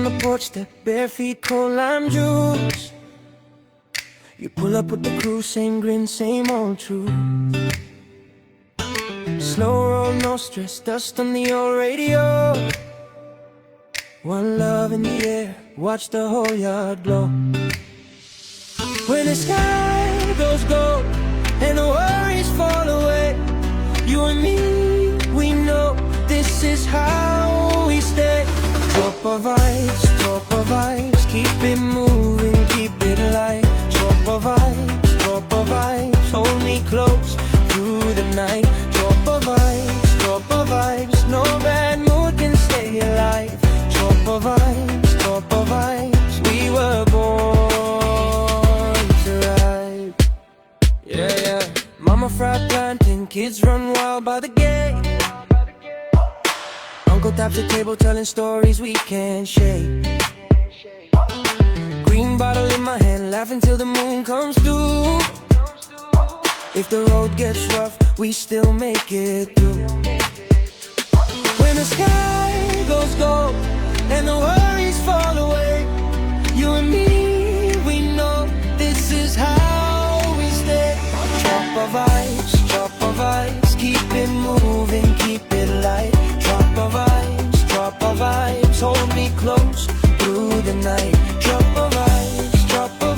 the porch, step bare feet, cold lime juice. You pull up with the crew, same grin, same old truth. Slow roll, no stress, dust on the old radio. One love in the air, watch the whole yard glow. When the sky goes gold and the worries fall away, you and me, we know this is how we stay. Drop of vibes, keep it moving, keep it light. Drop of vibes, hold me close through the night. Drop of vibes, no bad mood can stay alive. Drop of vibes, we were born to ride. Yeah, yeah. Mama fried planting, kids run wild by the gate. Uncle taps the table telling stories we can't shake. Green bottle in my hand, laughing till the moon comes through. If the road gets rough, we still make it through. When the sky goes gold and the worries fall away, you and me, we know this is how we stay. Drop of vibes, keep it moving, keep it light. Drop of vibes, hold me close through the night. Drop of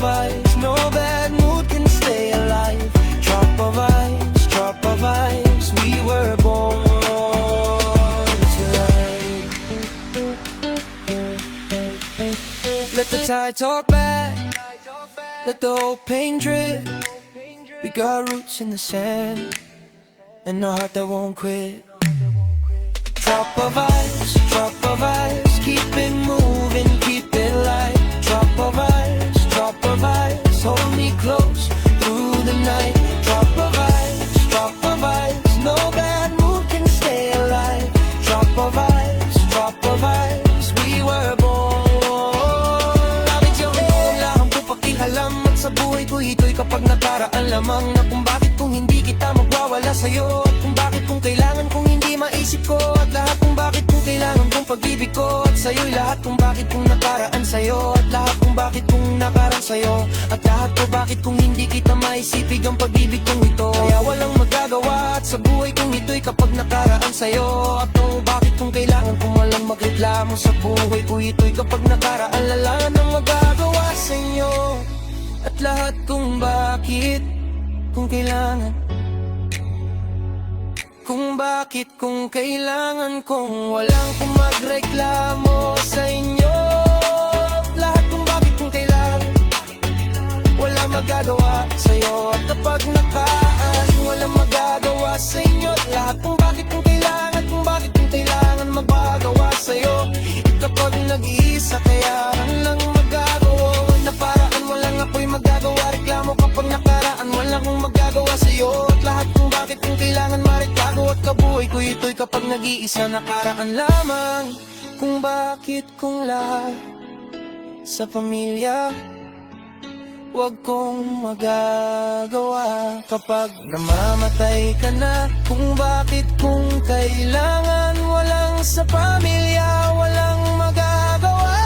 vibes, no bad mood can stay alive. Drop of vibes, we were born to ride. Let the tide talk back, let the old pain drip. We got roots in the sand and a heart that won't quit. Drop of vibes, keep it moving, keep it light. Drop of vibes, hold me close through the night. Drop of vibes, no bad mood can stay alive. Drop of vibes, we were born. Labit yung lang po pakihalamat sa buhay ko. Ito'y kapag nakaraan lamang na kung bakit kung hindi kita magwawala sa'yo. At kung bakit kung kailangan kung hindi maisip ko. At lahat kung bakit kung kailangan kong pag-ibig ko. At sa'yo'y lahat kung bakit kung nakaraan sa'yo. At lahat kung bakit kung nakaraan sa'yo. At lahat ko bakit kung hindi kita maisipig ang pag-ibig kong ito. Kaya walang magagawa at sa buhay kong ito'y kapag nakaraan sa'yo. At kung bakit kung kailangan kung walang magreklamo sa buhay ko ito'y kapag nakaraan. Lala nang magagawa sa inyo. At lahat kung bakit kung kailangan, kung bakit kung kailangan kung walang kung magreklamo sa inyo. Lahat kung bakit kung kailangan, wala magagawa sa'yo. At kapag nakaan, walang magagawa sa inyo. At lahat kung bakit kung kailangan, kung bakit kung kailangan magagawa sa'yo. At kapag nag-iisa, kaya lang magagawa na paraan, walang ako'y magagawa. Reklamo kapag nakaraan, walang kung magagawa sa'yo. At lahat kung bakit kung kailangan mareklamo. At kabuhay ko ito'y kapag nag-iisa, nakaraan lamang. Kung bakit kung lahat sa pamilya wag kong magagawa. Kapag namamatay ka na, kung bakit kung kailangan walang sa pamilya, walang magagawa.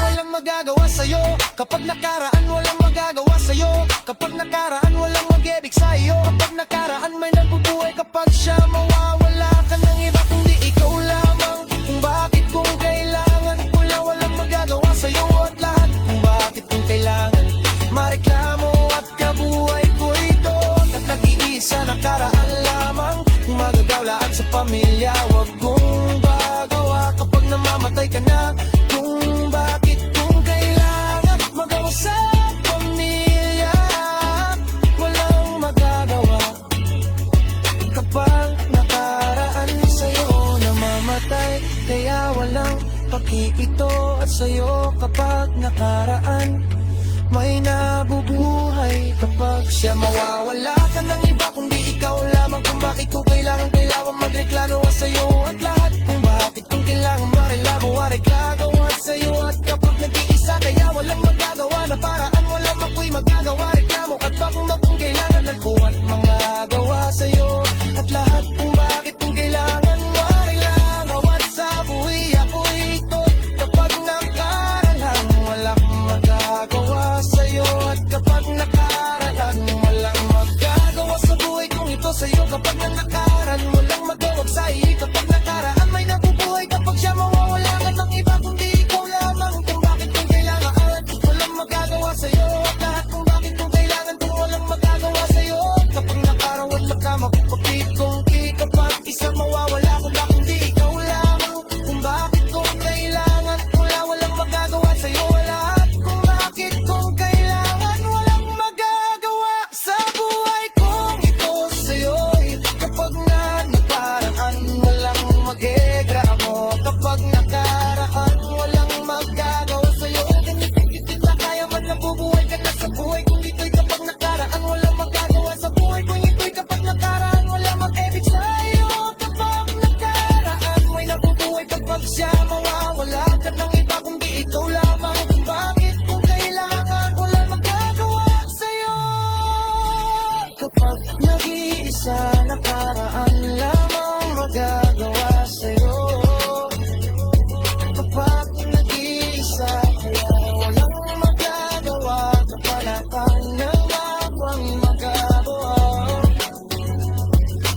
Walang magagawa sa'yo. Kapag nakaraan, walang magagawa sa'yo. Kapag nakaraan, walang mag-ibig sa'yo. Kapag nakaraan, may nagbubuhay. Kapag siya mawawala ka ng iba, kundi ikaw lamang. Kung bakit kung kailangan, walang magagawa sa'yo. At lahat kung bakit kung kailangan mareklamo at kabuhay ko ito. At nag-iisa, nakaraan lamang. Kung magagawlaan sa pamilya, wag kong bagawa. Kapag namamatay ka na, kung bakit kung kailangan magawa sa pamilya, walang magagawa. Kapag nakaraan sa'yo, namamatay, kaya walang pakikito. At sa'yo kapag nakaraan, may nabubuhay. Kapag siya mawawala ka ng iba, kundi ikaw lamang. Kung bakit kung kailangan magreklamo sa'yo. At lahat kung bakit kung kailangan mareklamo at sa'yo. At kapag nag-iisa, kaya walang magagawa na paraan, walang ako'y magagawa. Reklamo at kung kailangan ako at mga gawa sa'yo. At lahat kung bakit kung kailangan mareklamo at sa buhay ako ito. magagawa sa'yo. At kapag nakaraan, walang magagawa sa buhay kong ito sa'yo. Kapag nakaraan, walang magawag sa'yo. Kapag nakaraan, may nabubuhay kapag siya mawawala ka ng iba, kundi ikaw lamang. Kung bakit kung kailangan, walang magagawa sa'yo. At lahat kung bakit kung kailangan, kung walang magagawa sa'yo. Kapag nakarawan, magkamapagpapit kung kapag isa mawawala, kung bakit hindi ikaw lamang. Kung bakit kung kailangan, walang magagawa sa'yo. Lahat kung bakit kung kailangan, walang magagawa sa buhay kong ito sa'yo. Kapag nakaraan, walang mag-egramo. Kapag nakaraan, walang magagawa sa'yo. Ganit na kaya man nabubuhay ka na sa buhay kung ito'y kapag nakaraan, walang magagawa sa buhay kung ito'y kapag nakaraan, walang mag-ebig sa'yo. Kapag nakaraan, may nabubuhay kapag siya mawawala ka ng iba, kundi ikaw lamang. Kung bakit kung kailangan, walang magagawa sa'yo. Kapag nag-iisa, nakaraan lamang magagawa sa'yo. Kapag nag-iisa, kaya walang magagawa. Kapag nakaraan magagawa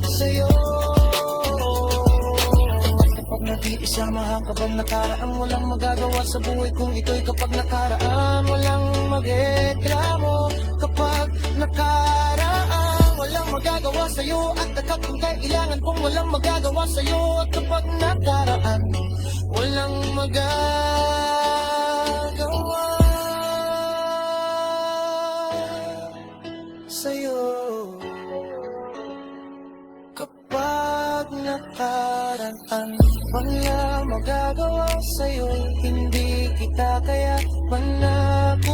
sa'yo. Kapag nag-iisa, mahal, kapag nakaraan, walang magagawa sa buhay kung ito'y kapag nakaraan, walang mag-reklamo. Kapag nakaraan, walang magagawa sa'yo. At agad kung kailangan, kung walang magagawa sa'yo. At kapag nakaraan, walang magagawa sa'yo. Kapag nakaraan, wala magagawa sa'yo. Hindi kita kaya manako